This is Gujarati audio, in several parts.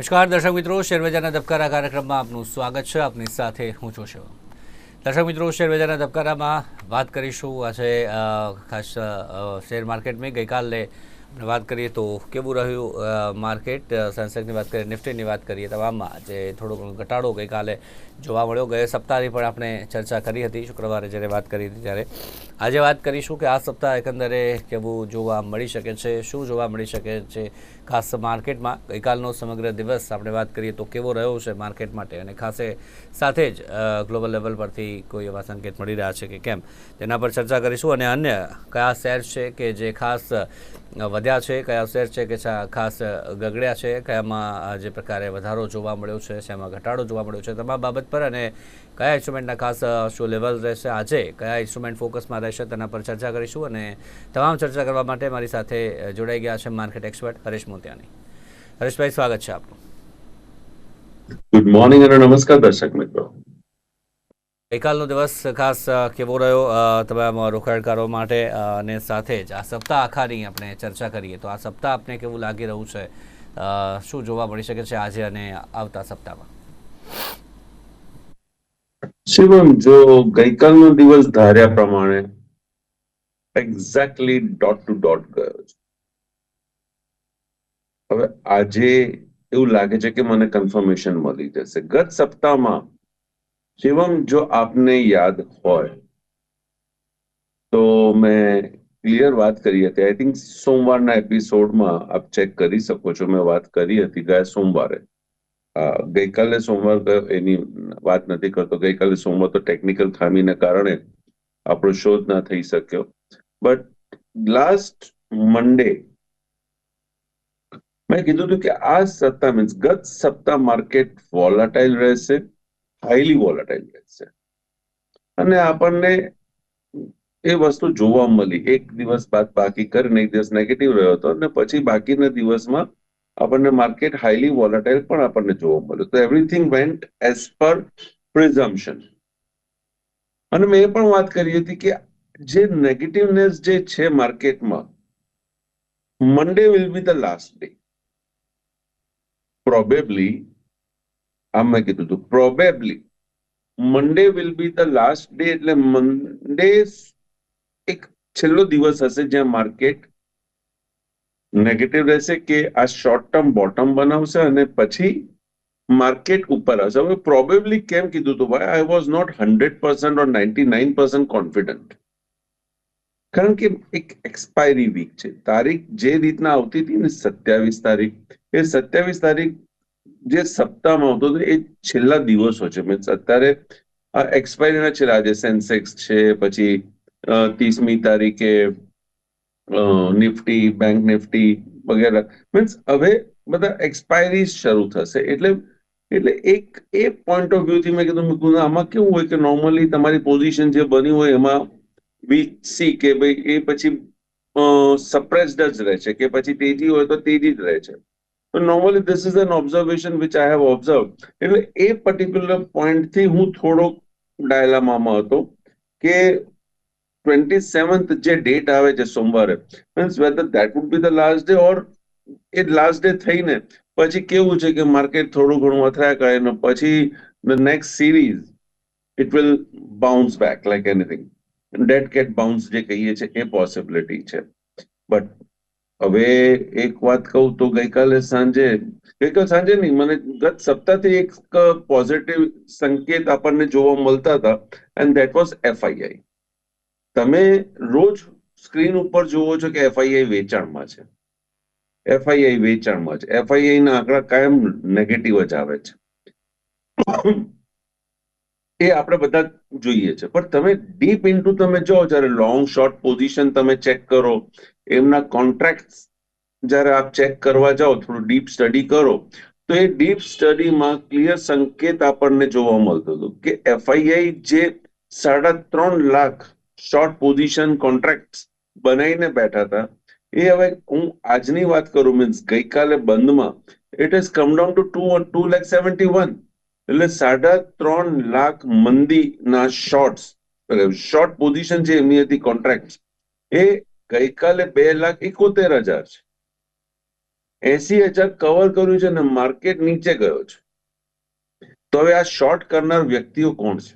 નમસ્કાર દર્શક મિત્રો, શેરબજારના ધબકારા કાર્યક્રમમાં આપનું સ્વાગત છે. આપની સાથે હું છું શિવ. દર્શક મિત્રો, શેરબજારના ધબકારામાં વાત કરીશું આજે ખાસ શેર માર્કેટમાં ગઈકાલે વાત કરીએ તો કેવું રહ્યું માર્કેટ. સેન્સેક્સની વાત કરીએ, નિફ્ટીની વાત કરીએ, તમામમાં આજે થોડો ઘણો ઘટાડો ગઈકાલે જોવા મળ્યો. ગયા સપ્તાહની પણ આપણે ચર્ચા કરી હતી શુક્રવારે જ્યારે વાત કરી હતી ત્યારે. આજે વાત કરીશું કે આ સપ્તાહ એકંદરે કેવું જોવા મળી શકે છે, શું જોવા મળી શકે છે ખાસ માર્કેટમાં. ગઈકાલનો સમગ્ર દિવસ આપણે વાત કરીએ તો કેવો રહ્યો છે માર્કેટ માટે, અને ખાસે સાથે જ ગ્લોબલ લેવલ પરથી કોઈ એવા સંકેત મળી રહ્યા છે કે કેમ, તેના પર ચર્ચા કરીશું. અને અન્ય કયા શેર છે કે જે ખાસ વધ્યા છે, કયા શેર છે કે ખાસ ગગડ્યા છે, કયામાં જે પ્રકારે વધારો જોવા મળ્યો છે, શેમાં ઘટાડો જોવા મળ્યો છે, તમામ બાબત પર, અને કયા ઇન્સ્ટ્રુમેન્ટના ખાસ શું લેવલ રહેશે, આજે કયા ઇન્સ્ટ્રુમેન્ટ ફોકસમાં રહેશે, તેના પર ચર્ચા કરીશું. અને તમામ ચર્ચા કરવા માટે મારી સાથે જોડાઈ ગયા છે માર્કેટ એક્સપર્ટ હરીશ મોતિયાની. હરીશભાઈ, સ્વાગત છે આપનું. ગુડ મોર્નિંગ અને નમસ્કાર દર્શક મિત્રો. ગઈકાલનો દિવસ ખાસ કેવો રહ્યો તમામ રોકાણકારો માટે, અને સાથે જ આ સપ્તાહ આખાની આપણે ચર્ચા કરીએ તો આ સપ્તાહ આપને કેવું લાગી રહ્યું છે, શું જોવા મળી શકે છે આજે અને આવતા સપ્તાહમાં? શિવમ, જો ગઈકાલનો દિવસ ધાર્યા પ્રમાણે એક્ઝેક્ટલી ડોટ ટુ ડોટ ગયો છે. હવે આજે એવું લાગે છે કે મને કન્ફર્મેશન મળી જશે. ગત સપ્તાહમાં શિવમ, જો આપને યાદ હોય તો મેં ક્લિયર વાત કરી હતી. આઈ થિંક સોમવારના એપિસોડમાં આપ ચેક કરી શકો છો. મેં વાત કરી હતી ગયા સોમવારે. ગઈકાલે સોમવાર ગયો એની વાત નથી કરતો. ગઈકાલે સોમવાર તો ટેકનિકલ ખામીને કારણે આપણો શો જ ના થઈ શક્યો. બટ લાસ્ટ મંડે મેં કીધું હતું કે આ સપ્તાહ મીન્સ ગત સપ્તાહ માર્કેટ વોલાટાઇલ રહેશે, હાઈલી વોલાટાઇલ રહેશે. અને આપણને એ વસ્તુ જોવા મળી. એક દિવસ બાદ બાકી કરીને એક દિવસ નેગેટિવ રહ્યો હતો, અને પછી બાકીના દિવસમાં આપણને માર્કેટ હાઈલી વોલેટાઇલ પણ આપણને જોવા મળ્યું. તો એવરીથિંગ વેન્ટ એઝ પર પ્રિઝમ્પશન. અને મેં એ પણ વાત કરી હતી કે જે નેગેટિવનેસ જે છે માર્કેટમાં, Monday will be the last day. Probably આમ મેં કીધું હતું, probably Monday will be the last day. એટલે મંડે એક છેલ્લો દિવસ હશે જ્યાં માર્કેટ નેગેટિવ રહેશે, કે આ શોર્ટ ટર્મ બોટમ બનાવશે અને પછી માર્કેટ ઉપર આવશે. હવે પ્રોબેબલી કેમ કીધું હતું ભાઈ? I was not 100% or 99% confident. કારણ કે એક એક્સપાયરી વીક છે. તારીખ જે રીતના આવતી હતી ને 27 તારીખ, એ 27 તારીખ જે સપ્તાહમાં આવતો હતો એ છેલ્લા દિવસો છે. મીન્સ અત્યારે એક્સપાયરીના છેલ્લા, આજે સેન્સેક્સ છે, પછી 30મી તારીખે નિફ્ટી, બેંક નિફ્ટી વગેરે. મીન્સ હવે બધા એક્સપાયરી શરૂ થશે. એટલે એક એ પોઈન્ટ ઓફ વ્યૂથી મેં કીધું આમાં કેવું હોય કે નોર્મલી તમારી પોઝિશન જે બની હોય એમાં વી સી કે ભાઈ એ પછી સપ્રેસ્ડ જ રહે છે, કે પછી તેજી હોય તો તેજી જ રહે છે. તો normally this is an observation which I have observe. એટલે એ પર્ટિક્યુલર પોઈન્ટથી હું થોડોક ડાયલામામાં હતો કે 27th જે ડેટ આવે છે સોમવારે, means whether that would be the last day, or એ લાસ્ટ ડે થઈને પછી કેવું છે કે માર્કેટ થોડું ઘણું અથડાય કરે ને પછી the next series it will bounce back like anything. Dead cat bounce જે કહીએ છીએ એ પોસિબિલિટી છે. બટ હવે એક વાત કહું તો ગઈકાલે સાંજે નહીં, મને ગત સપ્તાહથી એક પોઝિટિવ સંકેત આપણને જોવા મળતા હતા, એન્ડ ધેટ વોઝ એફઆઈઆઈ. તમે રોજ સ્ક્રીન ઉપર જુઓ છો કે એફઆઈઆઈ વેચાણમાં છે. એફઆઈઆઈ વેચાણમાં છે. એફઆઈઆઈ ના આંકડા કાયમ નેગેટિવ જ આવે છે. એ આપણે બધા જોઈએ છે. પણ તમે ડીપ ઇન્ટુ તમે જો, જયારે લોંગ શોર્ટ પોઝિશન તમે ચેક કરો, એમના કોન્ટ્રાક્ટ જયારે આપ ચેક કરવા જાઓ, થોડું ડીપ સ્ટડી કરો, તો એ ડીપ સ્ટડીમાં ક્લિયર સંકેત આપણને જોવા મળતો હતો કે એફઆઈઆઈ જે 3.5 લાખ શોર્ટ પોઝિશન કોન્ટ્રાક્ટ બનાવીને બેઠા હતા, એ હવે હું આજની વાત કરું, મીન્સ ગઈકાલે બંધમાં it is come down to 2,71,000. એટલે 3.5 લાખ મંદીના શોર્ટ્સ, શોર્ટ પોઝિશન જે એમની હતી કોન્ટ્રાક્ટ, એ ગઈકાલે 2,71,000 છે. 80,000 કવર કર્યું છે અને માર્કેટ નીચે ગયો છે. તો હવે આ શોર્ટ કરનાર વ્યક્તિઓ કોણ છે?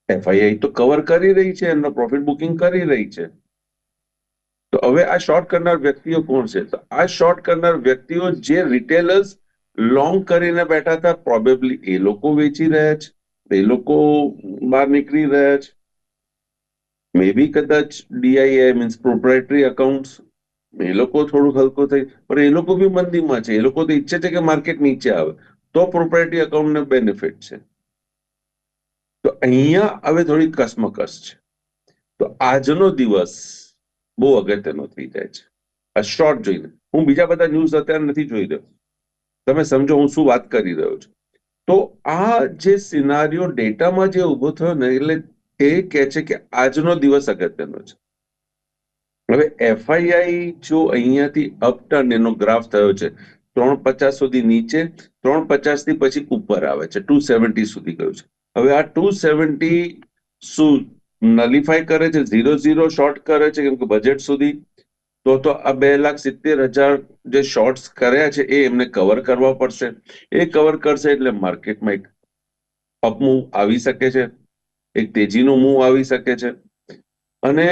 એફઆઈઆઈ તો કવર કરી રહી છે, એમનો પ્રોફિટ બુકિંગ કરી રહી છે. તો હવે આ શોર્ટ કરનાર વ્યક્તિઓ કોણ છે? તો આ શોર્ટ કરનાર વ્યક્તિઓ જે રિટેલર્સ લોંગ કરીને બેઠા હતા, પ્રોબેબલી એ લોકો વેચી રહ્યા છે, એ લોકો બહાર નીકળી રહ્યા છે. મે બી કદાચ ડીઆઈએ મીન્સ પ્રોપ્રાઇટરી અકાઉન્ટ્સ, એ લોકો થોડુંક હલકો થઈ, પણ એ લોકો બી મંદીમાં છે. એ લોકો તો ઈચ્છે છે કે માર્કેટ નીચે આવે તો પ્રોપ્રાઇટરી અકાઉન્ટને બેનિફિટ છે. તો અહીંયા હવે થોડી કસમકસ છે. તો આજનો દિવસ બહુ અગત્યનો થઈ જાય છે આ શોર્ટ જોઈને. હું બીજા બધા ન્યૂઝ અત્યારે નથી જોઈ રહ્યો, તમે સમજો હું શું વાત કરી રહ્યો છું. તો આ જે સિનારીઓ ડેટામાં જે ઉભો થયો ને, એટલે એ કહે છે કે આજનો દિવસ અગત્યનો છે. હવે એફઆઈઆઈ જો અહીંયાથી અપટર્ન એનો ગ્રાફ થયો છે 350 સુધી નીચે, 350 થી પછી ઉપર આવે છે, 270 સુધી ગયું છે. હવે આ 270 શું નલિફાઈ કરે છે, 0-0 શોર્ટ કરે છે, કેમ કે બજેટ સુધી તો આ 2,70,000 જે શોર્ટ્સ કર્યા છે એ એમને કવર કરવા પડશે. એ કવર કરશે એટલે માર્કેટમાં એક અપમૂવ આવી શકે છે, એક તેજીનું મૂવ આવી શકે છે. અને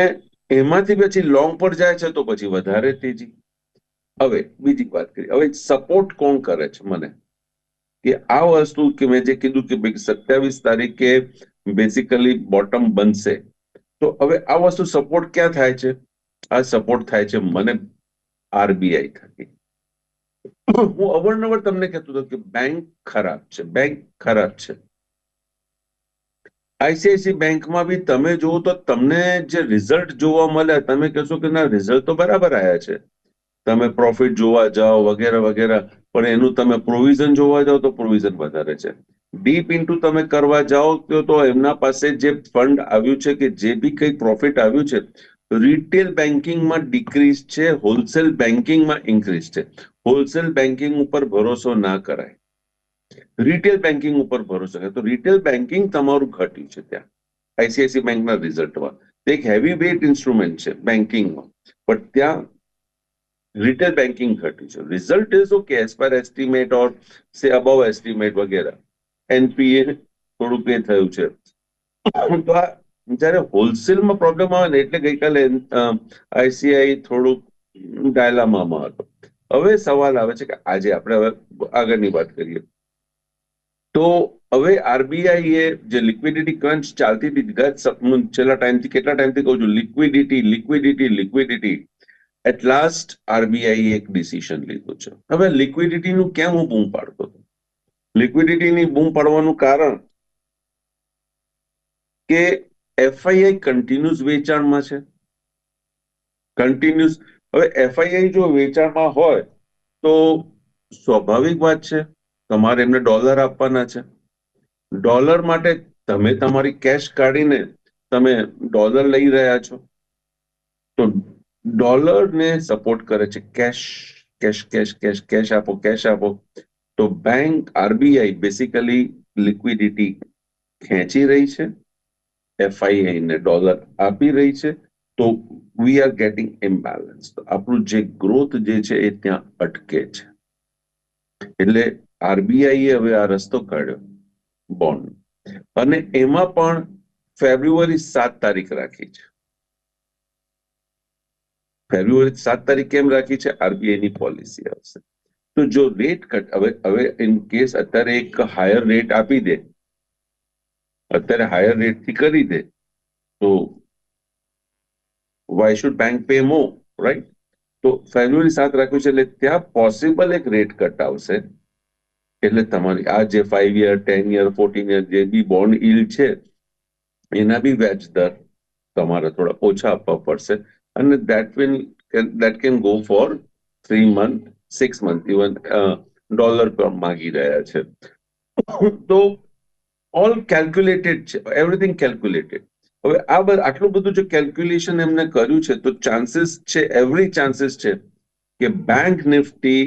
એમાંથી પછી લોંગ પર જાય છે તો પછી વધારે તેજી. હવે બીજી વાત કરીએ, હવે સપોર્ટ કોણ કરે છે મને, કે આ વસ્તુ કે મેં જે કીધું કે 27 તારીખે બેસિકલી બોટમ બનશે. તો હવે આ વસ્તુ સપોર્ટ ક્યાં થાય છે? આ સપોર્ટ થાય છે મને આરબીઆઈ થકી. હું અવારનવાર તમને કહેતો હતો કે બેંક ખરાબ છે, બેંક ખરાબ છે. આઈસીઆઈસી બેંકમાં બી તમે જુઓ તો તમને જે રિઝલ્ટ જોવા મળે, તમે કહેશો કે ના રિઝલ્ટ તો બરાબર આવ્યા છે, તમે પ્રોફિટ જોવા જાઓ વગેરે વગેરે, પણ એનું તમે પ્રોવિઝન જોવા જાઓ તો પ્રોવિઝન વધારે છે. ડીપ ઇન્ટુ તમે કરવા જાઓ તો એમના પાસે જે ફંડ આવ્યું છે, કે જે બી કંઈ પ્રોફિટ આવ્યું છે, રિટેલ બેન્કિંગમાં ડિક્રીઝ છે, હોલસેલ બેન્કિંગમાં ઇન્ક્રીઝ છે. હોલસેલ બેન્કિંગ ઉપર ભરોસો ના કરાય, રિટેલ બેન્કિંગ ઉપર ભરોસો કરે. તો રિટેલ બેન્કિંગ તમારું ઘટ્યું છે ત્યાં આઈસીઆઈસી બેંકના રિઝલ્ટમાં. તે એક હેવી વેઇટ ઇન્સ્ટ્રુમેન્ટ છે બેન્કિંગમાં, પણ ત્યાં રિટેલ બેન્કિંગ ઘટ્યું છે. Result is okay as per estimate or say above estimate વગેરે. એનપીએ થોડુંક એ થયું છે. તો આ જયારે હોલસેલમાં પ્રોબ્લેમ આવે ને, એટલે ગઈકાલે આઈસીઆઈ થોડુંક ડાયલામામાં હતો. હવે સવાલ આવે છે કે આજે આપણે હવે આગળની વાત કરીએ. તો હવે આરબીઆઈ એ જે લિક્વિડિટી ક્રંચ ચાલતી હતી છેલ્લા ટાઈમથી, કેટલા ટાઈમથી કહું છું, liquidity liquidity liquidity. At last RBI એક ડિસિઝન લીધું છે. હવે લિક્વિડિટીનું કેમ હું બૂમ પાડતો હતો? લિક્વિડિટીની બૂમ પાડવાનું કારણ કે એફઆઈઆઈ કન્ટિન્યુઅસ વેચાણમાં છે, કન્ટિન્યુઅસ. હવે એફઆઈઆઈ જો વેચાણમાં હોય તો સ્વાભાવિક વાત છે, તમારે એમને ડોલર આપવાના છે. ડોલર માટે તમે તમારી કેશ કાઢીને તમે ડોલર લઈ રહ્યા છો, તો ડોલરને સપોર્ટ કરે છે cash. Cash cash cash cash આપો, કેશ આપો. તો બેંક આરબીઆઈ બેસિકલી લિક્વિડિટી ખેંચી રહી છે, એફઆઈઆઈ ને ડોલર આપી રહી છે. તો વી આર ગેટિંગ ઇમ્બેલેન્સ. આપણું જે ગ્રોથ જે છે એ ત્યાં અટકે છે. એટલે આરબીઆઈએ હવે આ રસ્તો કાઢ્યો બોન્ડ, અને એમાં પણ ફેબ્રુઆરી 7 તારીખ રાખી છે. ફેબ્રુઆરી 7 તારીખ કેમ રાખી છે? આરબીઆઈ ની પોલિસી આવશે તો જો રેટ કટ, હવે ઇન કેસ અત્યારે એક હાયર રેટ આપી દે, અત્યારે હાયર રેટ થી કરી દે, તો why should bank pay more, right? તો ફેબ્રુઆરી 7 રાખ્યું છે, એટલે ત્યાં પોસિબલ એક રેટ કટ આવશે. એટલે તમારી આ જે 5 યર 10 યર 14 યર જે બી બોન્ડ ઈલ્ડ છે, એના બી વ્યાજ દર તમારે થોડા ઓછા આપવા પડશે. અને that can go for 3 month 6 month even dollar પર માંગી રહ્યા છે. તો ઓલ કેલ્ક્યુલેટેડ છે, એવરીથિંગ કેલ્ક્યુલેટેડ. હવે આટલું બધું જો કેલ્ક્યુલેશન એમને કર્યું છે, તો ચાન્સીસ છે, એવરી ચાન્સીસ છે કે બેંક નિફ્ટી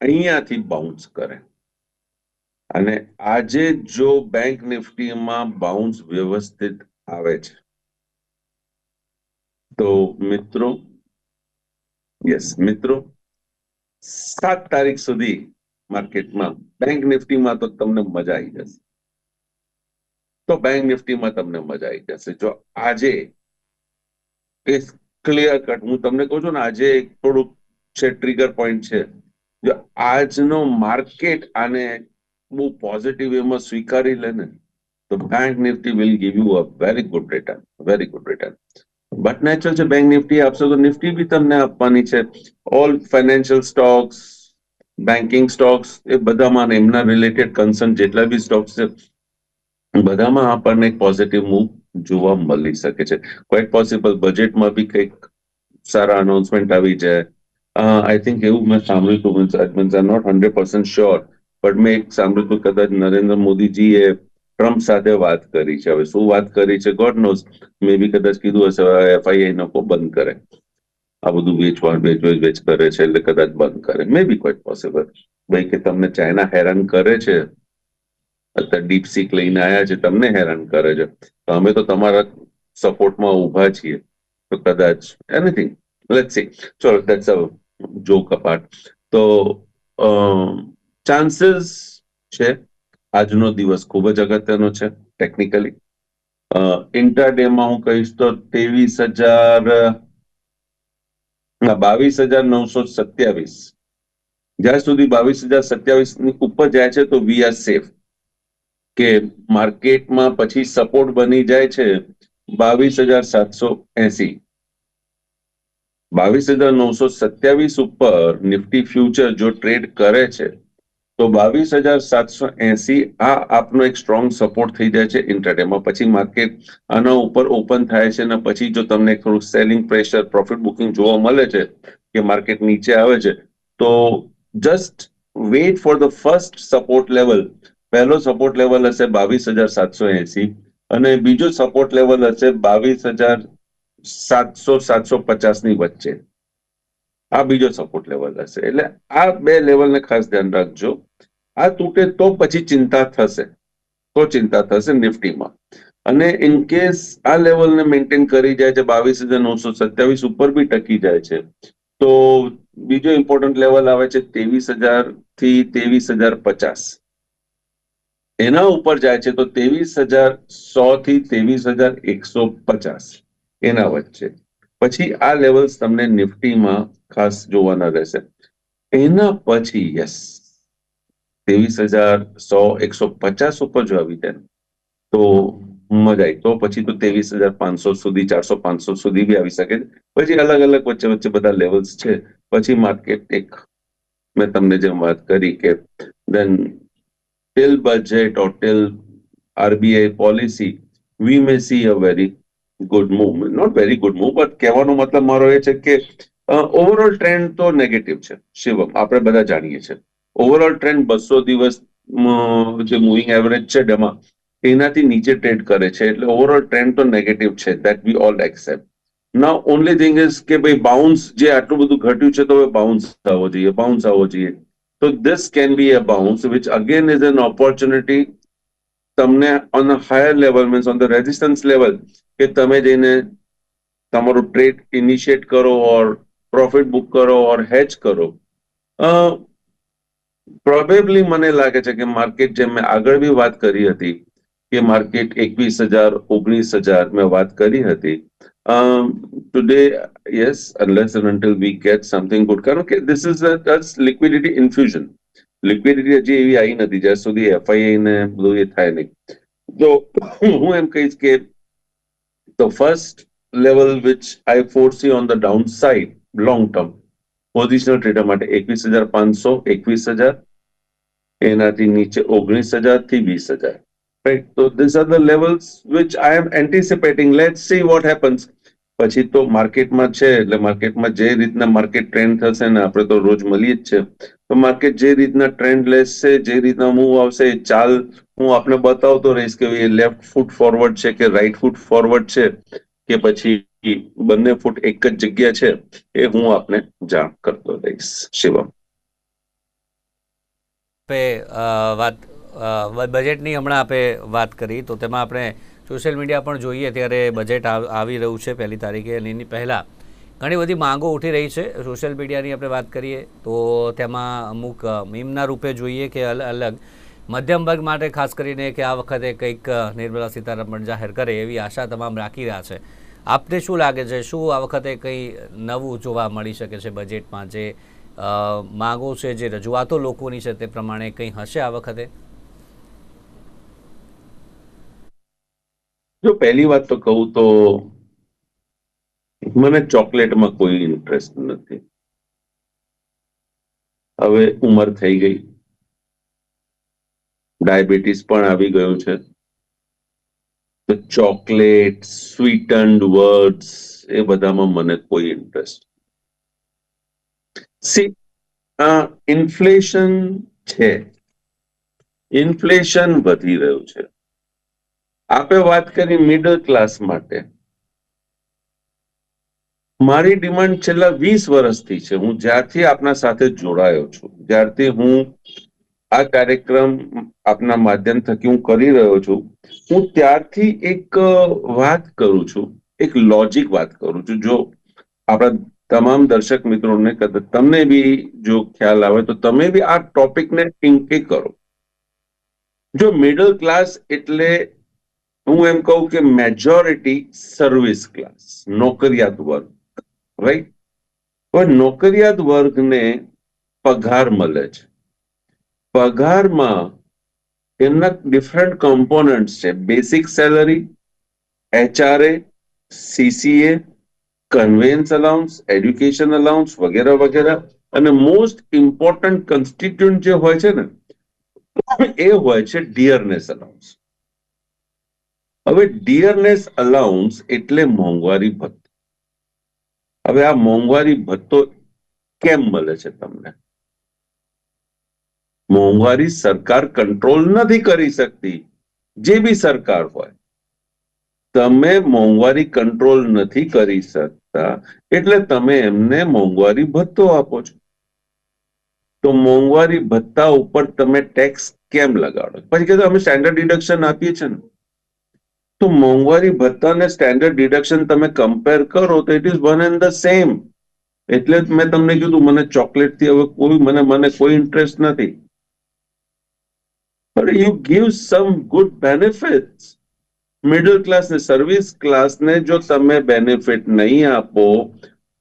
અહીંયાથી બાઉન્સ કરે. અને આજે જો બેંક નિફ્ટીમાં બાઉન્સ વ્યવસ્થિત આવે છે, તો મિત્રો, યસ મિત્રો, 7 તારીખ સુધી માર્કેટમાં બેંક નિફ્ટીમાં તો તમને મજા આવી જશે. તો બેંક નિફ્ટીમાં તમને મજા આવી જશે. જો આજે એ ક્લિયર કટ હું તમને કહું છું ને, આજે થોડુંક છે ટ્રિગર પોઈન્ટ છે. જો આજનો માર્કેટ આને બહુ પોઝિટિવ એમાં સ્વીકારી લે ને, તો bank nifty will give you a very good return, very good return. But natural છે, બેંક નિફ્ટી આપશો તો નિફ્ટી બી તમને આપવાની છે. All financial stocks, banking stocks, એ બધામાં એમના રિલેટેડ કન્સર્ન જેટલા બી સ્ટોક્સ છે બધામાં આપણને એક પોઝિટિવ મૂવ જોવા મળી શકે છે. ક્વાઇટ પોસિબલ બજેટમાં બી કંઈક સારા અનાઉન્સમેન્ટ આવી જાય. આઈ થિંક એવું મેં સાંભળ્યું હતું, આઈ નોટ 100% શ્યોર, બટ મેં એક સાંભળ્યું હતું કદાચ નરેન્દ્ર મોદીજીએ ટ્રમ્પ સાથે વાત કરી છે. હવે શું વાત કરી છે ગોડ નોઝ, મે બી કદાચ કીધું હશે FII નકો બંધ કરે, આ બધું વેચ કરે છે એટલે કદાચ બંધ કરે. મે બી ક્વાઇટ પોસિબલ. ભાઈ કે તમને ચાઇના હેરાન કરે છે, અત્યારે ડીપસીક લઈને આવ્યા છે, તમને હેરાન કરે છે, તો અમે તો તમારા સપોર્ટમાં ઉભા છીએ. તો કદાચ એનીથિંગ, લેટ્સ સી. ચલો, ધેટ્સ અ જોક અપાર્ટ. તો ચાન્સીસ છે. આજનો દિવસ ખૂબ જ અગત્યનો છે ટેકનિકલી. ઇન્ટ્રાડેમાં હું કહીશ તો 22,927. જ્યાં સુધી 22,027 ની ઉપર જાય છે તો વી આર સેફ. કે માર્કેટમાં પછી સપોર્ટ બની જાય છે 22,780. 22,927 ઉપર નિફ્ટી ફ્યુચર જો ટ્રેડ કરે છે તો 22,780 આ આપનો એક સ્ટ્રોંગ સપોર્ટ થઈ જાય છે ઇન્ટ્રાડેમાં. પછી માર્કેટ આના ઉપર ઓપન થાય છે અને પછી જો તમને થોડું સેલિંગ પ્રેશર, પ્રોફિટ બુકિંગ જોવા મળે છે કે માર્કેટ નીચે આવે છે, તો just weight for the first support level. પહેલો સપોર્ટ લેવલ હશે 22,780 અને બીજો સપોર્ટ લેવલ હશે 22,700-750 ની વચ્ચે. આ બીજો સપોર્ટ લેવલ હશે. એટલે આ બે લેવલને ખાસ ધ્યાન રાખજો. આ તૂટે તો પછી ચિંતા થશે, નિફ્ટીમાં. અને ઇન કેસ આ લેવલને મેન્ટેન કરી જાય છે, 22,927 ઉપર બી ટકી જાય છે, તો બીજો ઇમ્પોર્ટન્ટ લેવલ આવે છે 23,000 થી 23,050. એના ઉપર જાય છે તો 23,100 થી 23,150 એના વચ્ચે. પછી આ લેવલ્સ તમને નિફ્ટીમાં ખાસ જોવાના રહેશે. એના પછી યસ 23,100-150 ઉપર જો આવી જાય તો મજા આવી. તો પછી તો 23,500 સુધી, 400-500 સુધી બી આવી શકે છે. પછી અલગ અલગ વચ્ચે વચ્ચે બધા લેવલ્સ છે. પછી માર્કેટ એક મેં તમને જેમ વાત કરી કે દેન till budget or till RBI policy we may see a very good move. Not very good move, but કહેવાનો મતલબ મારો એ છે કે ઓવરઓલ ટ્રેન્ડ તો નેગેટિવ છે શિવમ, આપણે બધા જાણીએ છીએ. ઓવરઓલ ટ્રેન્ડ 200 દિવસ જે મૂવિંગ એવરેજ છે એમાં એનાથી નીચે ટ્રેડ કરે છે, એટલે ઓવરઓલ ટ્રેન્ડ તો નેગેટિવ છે. That we all accept. Now only thing is કે ભાઈ બાઉન્સ જે આટલું બધું ઘટ્યું છે તો હવે બાઉન્સ આવવો જોઈએ. તો this can be a bounce which again is an opportunity તમને on a higher level, means on the resistance level, કે તમે જઈને તમારું ટ્રેડ ઇનિશિયેટ કરો ઓર પ્રોફિટ બુક કરો ઓર હેજ કરો. પ્રોબેબલી મને લાગે છે કે માર્કેટ, જેમ મેં આગળ બી વાત કરી હતી કે માર્કેટ 21,000-19,000 મેં વાત કરી હતી. Today, yes, unless and until we get something good, કારણ કે this is just liquidity infusion. Liquidity હજી એવી આવી નથી જ્યાં સુધી FII ને બધું એ થાય નહીં. તો હું એમ કહીશ કે the first level which I foresee on the downside long term positional trader માટે 21,500, 21,000, એનાથી નીચે 19,000 થી 20,000. Right? So these are the levels which I am anticipating. Let's see what happens. પછી તો માર્કેટમાં છે એટલે માર્કેટમાં જે રીતના માર્કેટ ટ્રેન્ડ થશે ને, આપણે તો રોજ મળીએ જ છે, તો માર્કેટ જે રીતના ટ્રેન્ડ લેશે, જે રીતના મૂવ આવશે, ચાલ હું આપને બતાવતો રહીશ કે એ લેફ્ટ ફૂટ ફોરવર્ડ છે કે રાઈટ ફૂટ ફોરવર્ડ છે કે પછી બંને ફૂટ એક જ જગ્યા છે, એ હું આપને જાણ કરતો રહીશ. શિવમ, બજેટની હમણાં આપણે વાત કરી તો તેમાં આપણે સોશિયલ મીડિયા પણ જોઈએ ત્યારે બજેટ આવી રહ્યું છે 1લી તારીખે, અને એની પહેલાં ઘણી બધી માંગો ઉઠી રહી છે. સોશિયલ મીડિયાની આપણે વાત કરીએ તો તેમાં અમુક મીમના રૂપે જોઈએ કે અલગ મધ્યમ વર્ગ માટે ખાસ કરીને કે આ વખતે કંઈક નિર્મલા સીતારમણ જાહેર કરે એવી આશા તમામ રાખી રહ્યા છે. આપને શું લાગે છે, શું આ વખતે કંઈ નવું જોવા મળી શકે છે બજેટમાં? જે માંગો છે, જે રજૂઆતો લોકોની છે તે પ્રમાણે કંઈ હશે આ વખતે? જો પહેલી વાત તો કહું તો મને ચોકલેટમાં કોઈ ઇન્ટરેસ્ટ નથી. હવે ઉંમર થઈ ગઈ, ડાયાબિટીસ પણ આવી ગયું છે, તો ચોકલેટ, સ્વીટન્ડ વર્ડ્સ એ બધામાં મને કોઈ ઇન્ટરેસ્ટ. સી, ઇન્ફ્લેશન છે, ઇન્ફ્લેશન વધી રહ્યું છે. આપે વાત કરી મિડલ ક્લાસ માટે. મારી ડિમાન્ડ છેલ્લા 20 વર્ષથી છે. હું જ્યારથી આપના સાથે જોડાયો છું, જ્યારથી હું આ કાર્યક્રમ આપના માધ્યમ થકી હું કરી રહ્યો છું, હું ત્યારથી એક વાત કરું છું, એક લોજિક વાત કરું છું. જો આપણા તમામ દર્શક મિત્રોને તમને બી જો ખ્યાલ આવે તો તમે બી આ ટોપિકને ટિંકે કરો. જો મિડલ ક્લાસ એટલે હું એમ કહું કે મેજોરિટી સર્વિસ ક્લાસ, નોકરિયાત વર્ગ, રાઈટ? હવે નોકરિયાત વર્ગને પગાર મળે છે. પગારમાં એમના ડિફરન્ટ કોમ્પોનન્ટ છે. Basic salary, HRA, CCA, કન્વેન્સ allowance, education allowance વગેરે વગેરે. અને મોસ્ટ ઇમ્પોર્ટન્ટ કન્સ્ટિટ્યુન્ટ જે હોય છે ને, એ હોય છે ડિયરનેસ અલાઉન્સ. હવે ડિયરનેસ અલાઉન્સ એટલે મોંઘવારી ભથ્થું. હવે આ મોંઘવારી ભથ્થો કેમ મળે છે તમને? મોંઘવારી સરકાર કંટ્રોલ નથી કરી શકતી, જે બી સરકાર હોય. તમે મોંઘવારી કંટ્રોલ નથી કરી શકતા એટલે તમે એમને મોંઘવારી ભથ્થો આપો છો. તો મોંઘવારી ભથ્થા ઉપર તમે ટેક્સ કેમ લગાડો? પછી કીધું અમે સ્ટેન્ડર્ડ ડિડક્શન આપીએ છીએ ને. તો મોંઘવારી ભથ્થા અને સ્ટેન્ડર્ડ ડિડક્શન તમે કમ્પેર કરો તો it is one and the same. એટલે જ મેં તમને કીધું મને ચોકલેટથી હવે મને કોઈ ઇન્ટરેસ્ટ નથી. But you give some good benefits. Middle class ને સર્વિસ ક્લાસને જો તમે બેનિફિટ નહીં આપો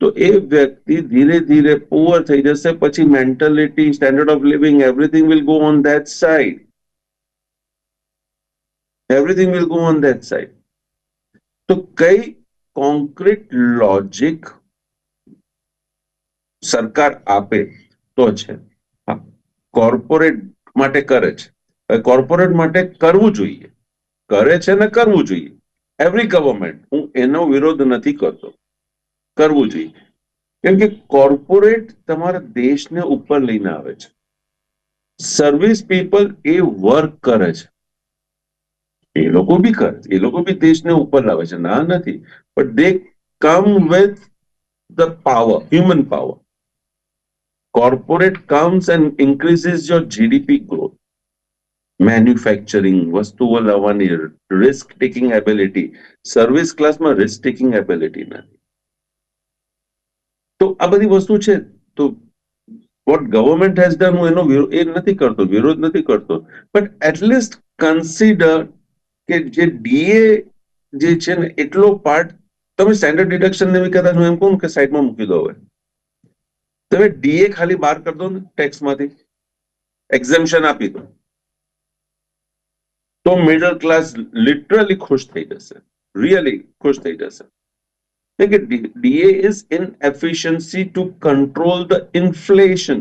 તો એ વ્યક્તિ ધીરે ધીરે પુઅર થઈ જશે. પછી mentality, standard of living, everything will go on that side. Everything will go on that side. તો કઈ કોન્ક્રીટ લોજિક સરકાર આપે તો છે. કોર્પોરેટ માટે કરે છે. કોર્પોરેટ માટે કરવું જોઈએ, કરે છે ને કરવું જોઈએ. એવરી ગવર્મેન્ટ, હું એનો વિરોધ નથી કરતો, કરવું જોઈએ. કેમ કે કોર્પોરેટ તમારા દેશને ઉપર લઈને આવે છે. સર્વિસ પીપલ એ વર્ક કરે છે, એ લોકો બી કરે છે, એ લોકો બી દેશને ઉપર લાવે છે, ના નથી. But they come with the power, human power. Corporate comes and increases your GDP growth. Manufacturing, વસ્તુઓ લાવવાની રિસ્ક ટેકિંગ એબિલિટી. સર્વિસ ક્લાસમાં રિસ્ક ટેકિંગ એબિલિટી નથી. તો આ બધી વસ્તુ છે. તો વોટ ગવર્મેન્ટ હેઝ ડન, હું એનો એ નથી કરતો, વિરોધ નથી કરતો. બટ એટલીસ્ટ કન્સિડર કે જે ડીએ જે છે ને એટલો પાર્ટ તમે સ્ટેન્ડર્ડ ડિડક્શન ને કદાચ હું એમ કહું કે સાઈડમાં મૂકી દો. હવે તમે ડીએ ખાલી બહાર કરી દો ને ટેક્સમાંથી, એક્ઝેમ્પશન આપી દો, તો મિડલ ક્લાસ લિટરલી ખુશ થઈ જશે, રિયલી ખુશ થઈ જશે. કે DA is in efficiency to control the inflation.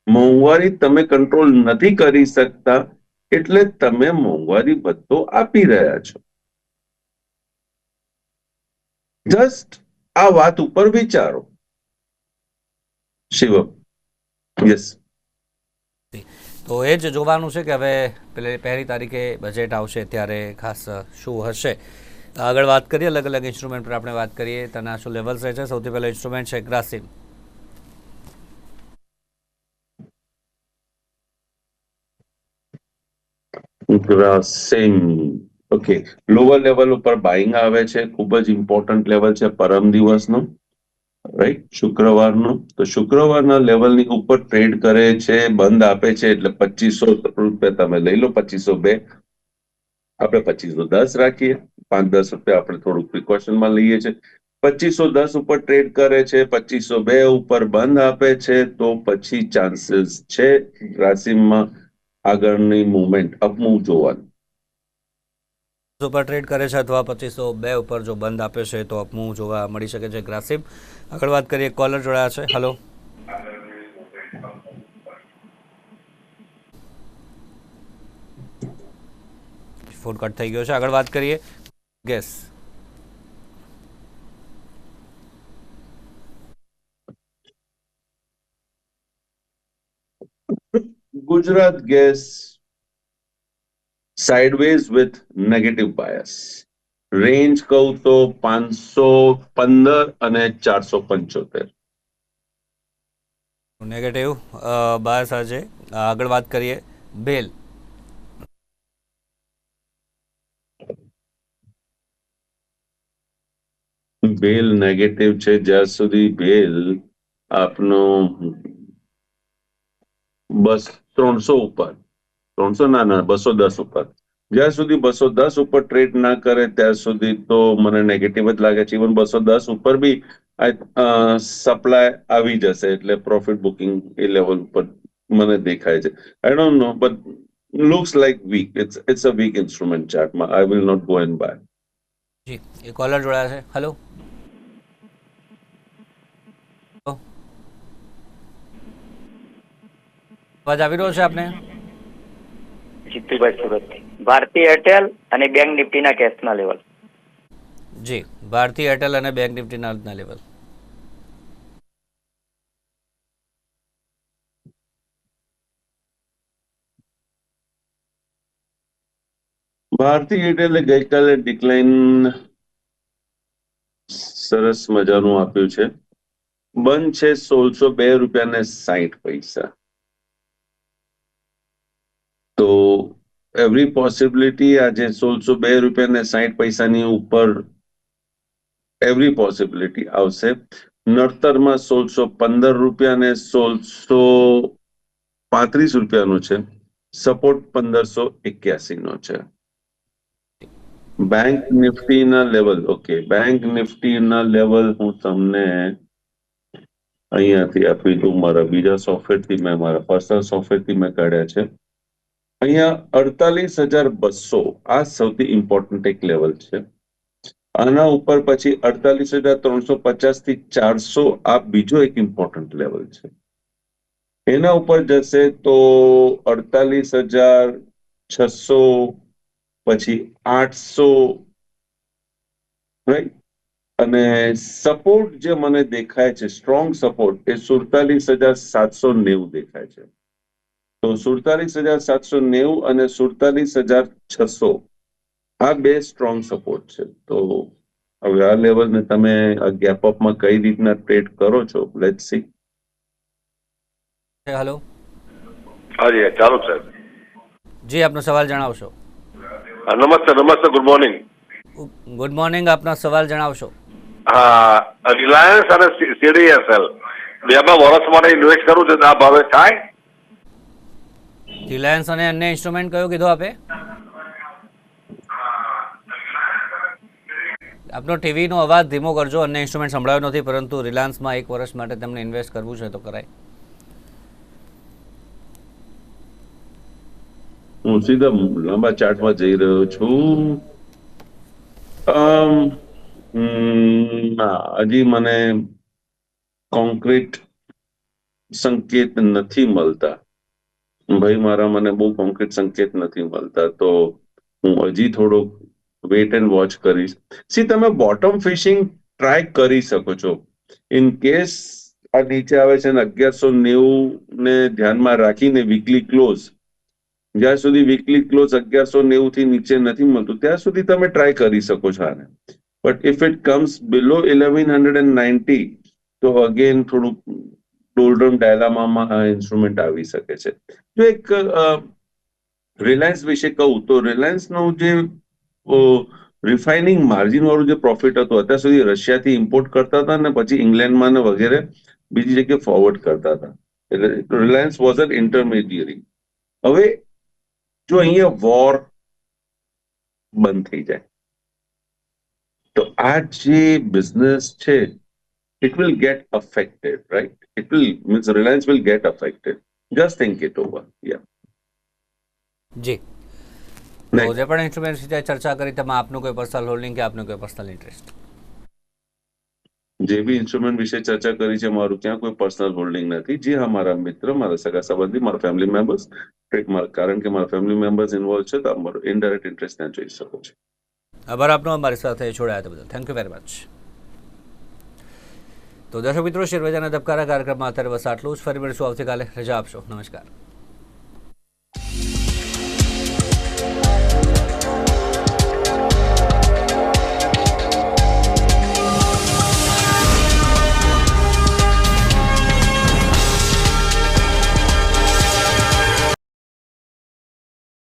મોંઘવારી તમે કંટ્રોલ નથી કરી શકતા એટલે તમે મોંઘવારી ભથ્થો આપી રહ્યા છો. જસ્ટ આ વાત ઉપર વિચારો. શિવમ, યસ. તો એ જ જોવાનું છે કે હવે પહેલી તારીખે બજેટ આવશે ત્યારે ખાસ શું હશે. આગળ વાત કરીએ, અલગ અલગ ઇન્સ્ટ્રુમેન્ટ પર આપણે વાત કરીએ. તેના શું લેવલ્સ રહે છે? સૌથી પહેલો ઇન્સ્ટ્રુમેન્ટ છે Grasim. Grasim, okay. Lower level ઉપર બાઇંગ આવે છે, ખૂબ જ ઇમ્પોર્ટન્ટ લેવલ છે પરમ દિવસનો. રાઈટ, શુક્રવારનું. તો શુક્રવારના લેવલની ઉપર ટ્રેડ કરે છે, બંધ આપે છે, એટલે 2500 રૂપિયા તમે લઈ લો. 2502 આપણે 2510 રાખીએ. 5-10 રૂપિયા આપણે થોડુંક પ્રિકોશનમાં લઈએ છીએ. 2510 ઉપર ટ્રેડ કરે છે, 2502 ઉપર બંધ આપે છે, તો પછી ચાન્સીસ છે રાશિમાં આગળની મુવમેન્ટ અપમૂવ જોવાનું. ઉપર ટ્રેડ કરે છે અથવા 2502 ઉપર જો બંધ આપે છે તો અપમૂવ જોવા મળી શકે છે ગ્રાસિમ. આગળ વાત કરીએ, કોલર જોડાયા છે. હલો, ફોન કટ થઈ ગયો છે. આગળ વાત કરીએ, gas. Gujarat gas sideways with negative bias. Range કહું તો 515 અને 475. નેગેટિવ બાયસ આજે. આગળ વાત કરીએ, બેલ. બેલ નેગેટિવ છે. જ્યાં સુધી બેલ આપનો 300 ઉપર, 300 ના 210 ઉપર, જ્યાં સુધી 210 ઉપર ટ્રેડ ના કરે ત્યાં સુધી તો મને નેગેટિવ જ લાગે છે. ઇવન 210 ઉપર બી સપ્લાય આવી જશે એટલે પ્રોફિટ બુકિંગ એ લેવલ ઉપર મને દેખાય છે. I don't know, but looks like weak. It's a weak instrument ચાર્ટમાં. I will not go and buy. જી, એ કોલર જોડાયા છે. હલો, અવાજ આવી રહ્યો છે આપને? જીતુભાઈ સુરતથી. ભારતી એરટેલ અને બેંક નિફ્ટીના કેશના લેવલ. જી, ભારતી એરટેલ અને બેંક નિફ્ટીના લેવલ. ભારતી એરટેલે ગઈકાલે ડિક્લાઇન સરસ મજાનું આપ્યું છે. બંધ છે 1602.60. તો એવરી પોસિબિલિટી આજે 1602.60 ઉપર એવરી પોસિબિલિટી આવશે. નડતરમાં 1615 ને 1635 છે. સપોર્ટ 1581 છે. બેંક નિફ્ટીના લેવલ, ઓકે, બેંક નિફ્ટીના લેવલ હું તમને અહીંયાથી આપી દઉં. મારા બીજા સોફ્ટવેરથી મેં, મારા પર્સનલ સોફ્ટવેરથી મેં કાઢ્યા છે. અહીંયા 48,200 આ સૌથી ઇમ્પોર્ટન્ટ એક લેવલ છે. આના ઉપર પછી 48,350 થી 400 આ બીજો એક ઇમ્પોર્ટન્ટ લેવલ છે. એના ઉપર જશે તો 48,600, પછી 800, રાઈટ. અને સપોર્ટ જે મને દેખાય છે, સ્ટ્રોંગ સપોર્ટ, એ 47,790 દેખાય છે. તો 47,790 અને 47,600 આ બે સ્ટ્રોંગ સપોર્ટ છે. તો હવે આ લેવલને તમે આ ગેપ અપમાં કઈ રીતના ટ્રેડ કરો છો, લેટ્સ સી. હલો, હાજી, ચાલુ સાહેબ. જી, આપનો સવાલ જણાવશો. નમસ્તે, નમસ્તે, ગુડ મોર્નિંગ. ગુડ મોર્નિંગ, આપના સવાલ જણાવશો. હા, રિલાયન્સ અને સીડીએસએલ બેમાં વર્ષ માટે ઇન્વેસ્ટ કરવું છે, આ ભાવે થાય? રિલાયન્સ અને અન્ય ઇન્સ્ટ્રુમેન્ટ કયો કીધો આપે? આપનો ટીવીનો અવાજ ધીમો કરજો. અન્ય ઇન્સ્ટ્રુમેન્ટ સંભળાયો નથી, પરંતુ રિલાયન્સમાં 1 વર્ષ માટે તમને ઇન્વેસ્ટ કરવું છે તો કરાય. હું સીધા લાંબા ચાર્ટમાં જઈ રહ્યો છું. ના, હજી મને કોન્ક્રીટ સંકેત નથી મળતા. ભાઈ મારા, મને બહુ કોન્ક્રીટ સંકેત નથી મળતા. તો હું હજી થોડોક વેટ એન્ડ વોચ કરીશ. સી, તમે બોટમ ફિશિંગ ટ્રાય કરી શકો છો. ઇન કેસ આ નીચે આવે છે ને 1190 ને ધ્યાનમાં રાખીને વીકલી ક્લોઝ, જ્યાં સુધી વીકલી ક્લોઝ 1190 થી નીચે નથી મળતું ત્યાં સુધી તમે ટ્રાય કરી શકો છો આને. બટ ઇફ ઇટ કમ્સ બિલો 1190 તો અગેન થોડુંક ડોલ્ડ્રમ ડાયલામામાં આ ઇન્સ્ટ્રુમેન્ટ આવી શકે છે. જો એક રિલાયન્સ વિશે કહું તો રિલાયન્સનું જે રિફાઇનિંગ માર્જિન વાળું જે પ્રોફિટ હતું અત્યાર સુધી રશિયાથી ઇમ્પોર્ટ કરતા હતા ને પછી ઇંગ્લેન્ડમાં ને વગેરે બીજી જગ્યાએ ફોરવર્ડ કરતા હતા. એટલે રિલાયન્સ વોઝ એન ઇન્ટરમીડિયરી. હવે જો અહીંયા વોર બંધ થઈ જાય તો આ જે બિઝનેસ છે it will get affected, right? It will means Reliance will get affected. Just think it over. Yeah. જી, તો જે પણ ઇન્સ્ટ્રુમેન્ટ વિશે ચર્ચા કરી તેમાં આપનું કોઈ પર્સનલ હોલ્ડિંગ કે આપનું કોઈ પર્સનલ ઇન્ટરેસ્ટ? જે બી ઇન્સ્ટ્રુમેન્ટ વિશે ચર્ચા કરી છે મારું ત્યાં કોઈ પર્સનલ હોલ્ડિંગ નથી. જે હા મારા મિત્ર, મારા સગા સંબંધી, મારા ફેમિલી મેમ્બર્સ, કારણ કે મારા ફેમિલી મેમ્બર્સ ઇન્વોલ્વ છે તો મારો ઇનડાયરેક્ટ ઇન્ટરેસ્ટ ત્યાં જોઈ શકો છો. આભાર આપનો અમારી સાથે જોડાયા તે બદલ. Thank you very much. તો દર્શક મિત્રો, શેરબજારના ધબકારા કાર્યક્રમમાં અત્યારે બસ આટલું જ. ફરી મળીશું આવતીકાલે. રજા આપશો. નમસ્કાર.